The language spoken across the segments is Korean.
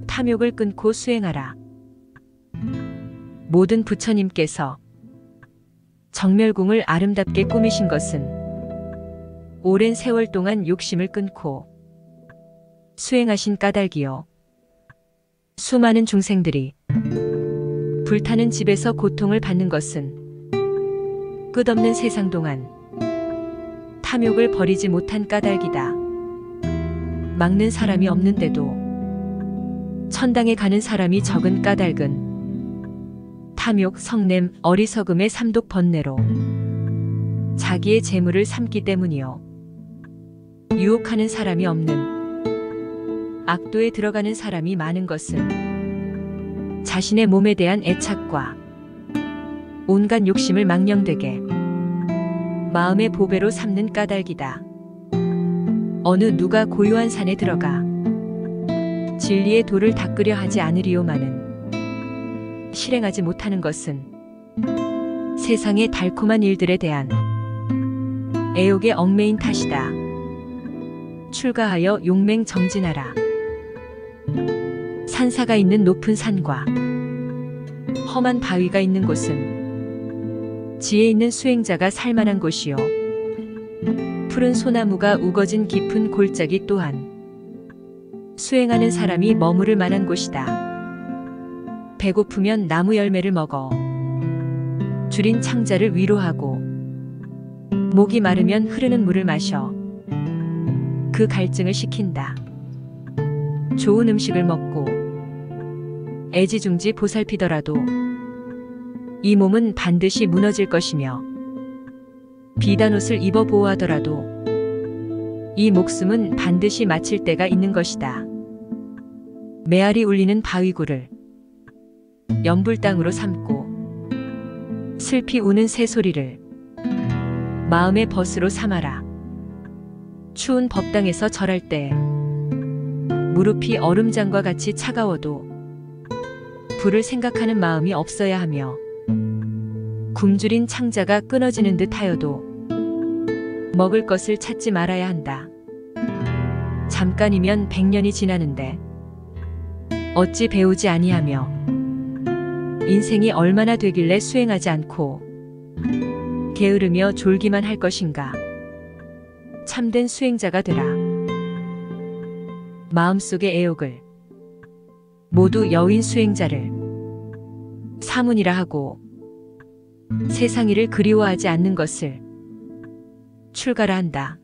탐욕을 끊고 수행하라. 모든 부처님께서 정멸궁을 아름답게 꾸미신 것은 오랜 세월 동안 욕심을 끊고 수행하신 까닭이요. 수많은 중생들이 불타는 집에서 고통을 받는 것은 끝없는 세상 동안 탐욕을 버리지 못한 까닭이다. 막는 사람이 없는데도 천당에 가는 사람이 적은 까닭은 탐욕, 성냄, 어리석음의 삼독 번뇌로 자기의 재물을 삼기 때문이요. 유혹하는 사람이 없는 악도에 들어가는 사람이 많은 것은 자신의 몸에 대한 애착과 온갖 욕심을 망령되게 마음의 보배로 삼는 까닭이다. 어느 누가 고요한 산에 들어가 진리의 도를 닦으려 하지 않으리오마는 실행하지 못하는 것은 세상의 달콤한 일들에 대한 애욕의 얽매인 탓이다. 출가하여 용맹 정진하라. 산사가 있는 높은 산과 험한 바위가 있는 곳은 지혜 있는 수행자가 살만한 곳이요. 푸른 소나무가 우거진 깊은 골짜기 또한 수행하는 사람이 머무를 만한 곳이다. 배고프면 나무 열매를 먹어 줄인 창자를 위로하고 목이 마르면 흐르는 물을 마셔 그 갈증을 식힌다. 좋은 음식을 먹고 애지중지 보살피더라도 이 몸은 반드시 무너질 것이며 비단옷을 입어 보호하더라도 이 목숨은 반드시 마칠 때가 있는 것이다. 메아리 울리는 바위굴을 연불당으로 삼고 슬피 우는 새소리를 마음의 벗으로 삼아라. 추운 법당에서 절할 때 무릎이 얼음장과 같이 차가워도 불을 생각하는 마음이 없어야 하며 굶주린 창자가 끊어지는 듯 하여도 먹을 것을 찾지 말아야 한다. 잠깐이면 100년이 지나는데 어찌 배우지 아니하며 인생이 얼마나 되길래 수행하지 않고 게으르며 졸기만 할 것인가. 참된 수행자가 되라. 마음속의 애욕을 모두 여인 수행자를 사문이라 하고 세상 일을 그리워하지 않는 것을 출가라 한다.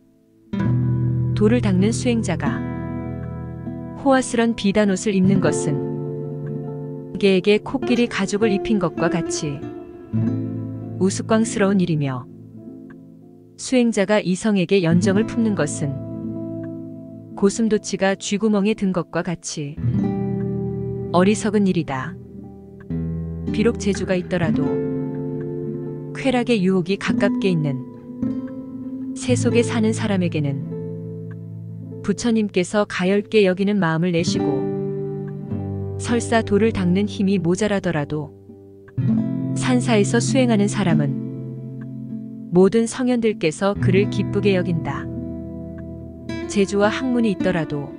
도를 닦는 수행자가 호화스런 비단옷을 입는 것은 개에게 코끼리 가죽을 입힌 것과 같이 우스꽝스러운 일이며 수행자가 이성에게 연정을 품는 것은 고슴도치가 쥐구멍에 든 것과 같이 어리석은 일이다. 비록 재주가 있더라도 쾌락의 유혹이 가깝게 있는 세속에 사는 사람에게는 부처님께서 가열게 여기는 마음을 내시고 설사 도를 닦는 힘이 모자라더라도 산사에서 수행하는 사람은 모든 성현들께서 그를 기쁘게 여긴다. 재주와 학문이 있더라도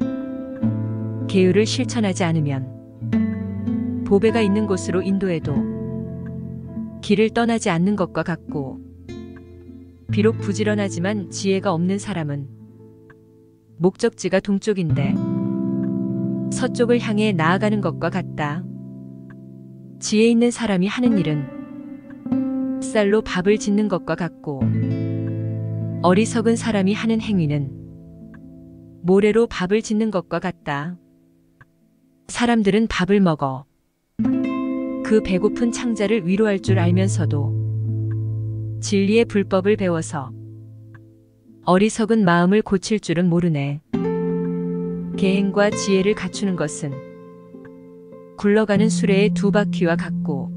계율을 실천하지 않으면 보배가 있는 곳으로 인도해도 길을 떠나지 않는 것과 같고 비록 부지런하지만 지혜가 없는 사람은 목적지가 동쪽인데 서쪽을 향해 나아가는 것과 같다. 지혜 있는 사람이 하는 일은 쌀로 밥을 짓는 것과 같고 어리석은 사람이 하는 행위는 모래로 밥을 짓는 것과 같다. 사람들은 밥을 먹어 그 배고픈 창자를 위로할 줄 알면서도 진리의 불법을 배워서 어리석은 마음을 고칠 줄은 모르네. 계행과 지혜를 갖추는 것은 굴러가는 수레의 두 바퀴와 같고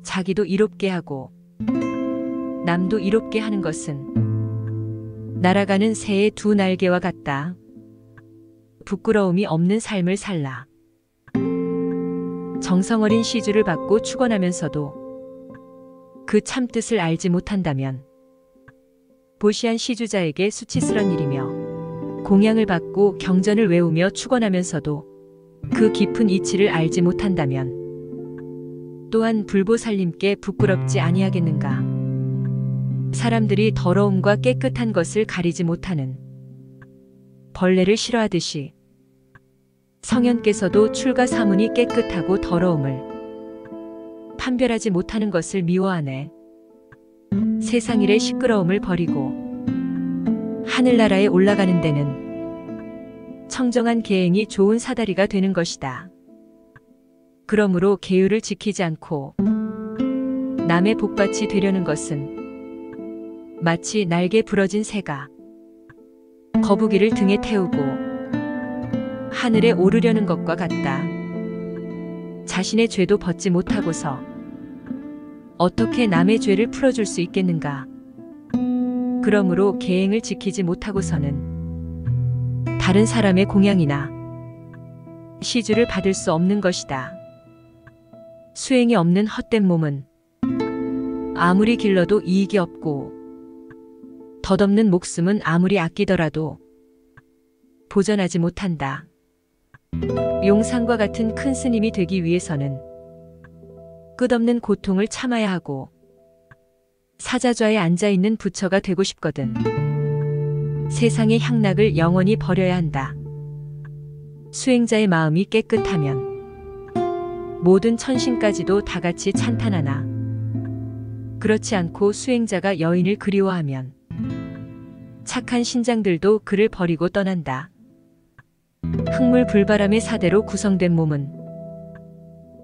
자기도 이롭게 하고 남도 이롭게 하는 것은 날아가는 새의 두 날개와 같다. 부끄러움이 없는 삶을 살라. 정성어린 시주를 받고 축원하면서도 그 참뜻을 알지 못한다면 보시한 시주자에게 수치스런 일이며 공양을 받고 경전을 외우며 축원하면서도 그 깊은 이치를 알지 못한다면 또한 불보살님께 부끄럽지 아니하겠는가. 사람들이 더러움과 깨끗한 것을 가리지 못하는 벌레를 싫어하듯이 성현께서도 출가사문이 깨끗하고 더러움을 판별하지 못하는 것을 미워하네. 세상 일의 시끄러움을 버리고 하늘나라에 올라가는 데는 청정한 계행이 좋은 사다리가 되는 것이다. 그러므로 계율을 지키지 않고 남의 복받이 되려는 것은 마치 날개 부러진 새가 거북이를 등에 태우고 하늘에 오르려는 것과 같다. 자신의 죄도 벗지 못하고서 어떻게 남의 죄를 풀어줄 수 있겠는가. 그러므로 계행을 지키지 못하고서는 다른 사람의 공양이나 시주를 받을 수 없는 것이다. 수행이 없는 헛된 몸은 아무리 길러도 이익이 없고 덧없는 목숨은 아무리 아끼더라도 보전하지 못한다. 용상과 같은 큰 스님이 되기 위해서는 끝없는 고통을 참아야 하고 사자좌에 앉아있는 부처가 되고 싶거든 세상의 향락을 영원히 버려야 한다. 수행자의 마음이 깨끗하면 모든 천신까지도 다같이 찬탄하나 그렇지 않고 수행자가 여인을 그리워하면 착한 신장들도 그를 버리고 떠난다. 흙물 불바람의 사대로 구성된 몸은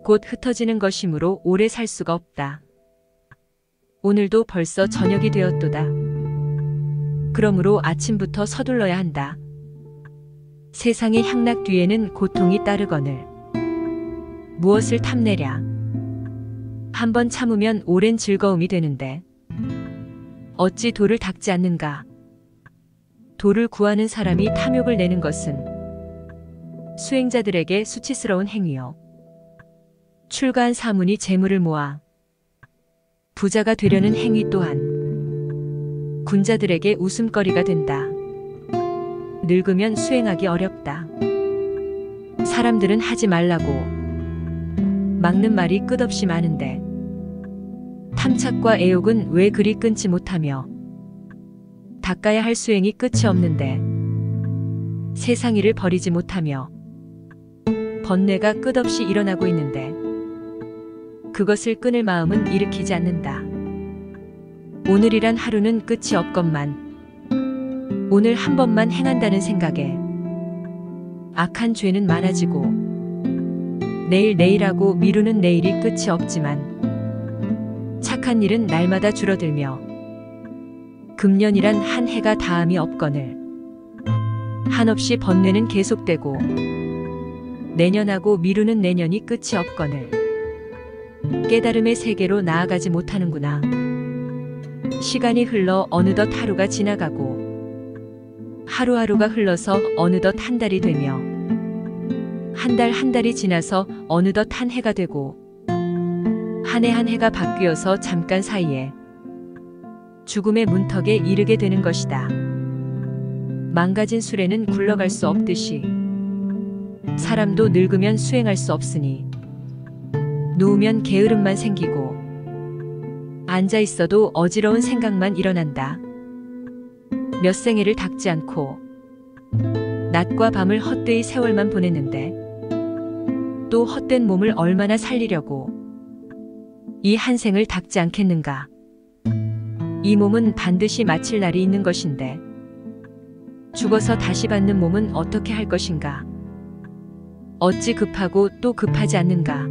곧 흩어지는 것이므로 오래 살 수가 없다. 오늘도 벌써 저녁이 되었도다. 그러므로 아침부터 서둘러야 한다. 세상의 향락 뒤에는 고통이 따르거늘 무엇을 탐내랴. 한번 참으면 오랜 즐거움이 되는데 어찌 도를 닦지 않는가. 도를 구하는 사람이 탐욕을 내는 것은 수행자들에게 수치스러운 행위요. 출가한 사문이 재물을 모아 부자가 되려는 행위 또한 군자들에게 웃음거리가 된다. 늙으면 수행하기 어렵다. 사람들은 하지 말라고 막는 말이 끝없이 많은데 탐착과 애욕은 왜 그리 끊지 못하며 닦아야 할 수행이 끝이 없는데 세상 일을 버리지 못하며 번뇌가 끝없이 일어나고 있는데 그것을 끊을 마음은 일으키지 않는다. 오늘이란 하루는 끝이 없건만 오늘 한 번만 행한다는 생각에 악한 죄는 많아지고 내일하고 미루는 내일이 끝이 없지만 착한 일은 날마다 줄어들며 금년이란 한 해가 다함이 없거늘 한없이 번뇌는 계속되고 내년하고 미루는 내년이 끝이 없거늘 깨달음의 세계로 나아가지 못하는구나. 시간이 흘러 어느덧 하루가 지나가고 하루하루가 흘러서 어느덧 한 달이 되며 한 달이 지나서 어느덧 한 해가 되고 한 해 한 해가 바뀌어서 잠깐 사이에 죽음의 문턱에 이르게 되는 것이다. 망가진 수레는 굴러갈 수 없듯이 사람도 늙으면 수행할 수 없으니 누우면 게으름만 생기고 앉아 있어도 어지러운 생각만 일어난다. 몇 생애를 닦지 않고 낮과 밤을 헛되이 세월만 보냈는데 또 헛된 몸을 얼마나 살리려고 이 한 생을 닦지 않겠는가. 이 몸은 반드시 마칠 날이 있는 것인데 죽어서 다시 받는 몸은 어떻게 할 것인가. 어찌 급하고 또 급하지 않는가.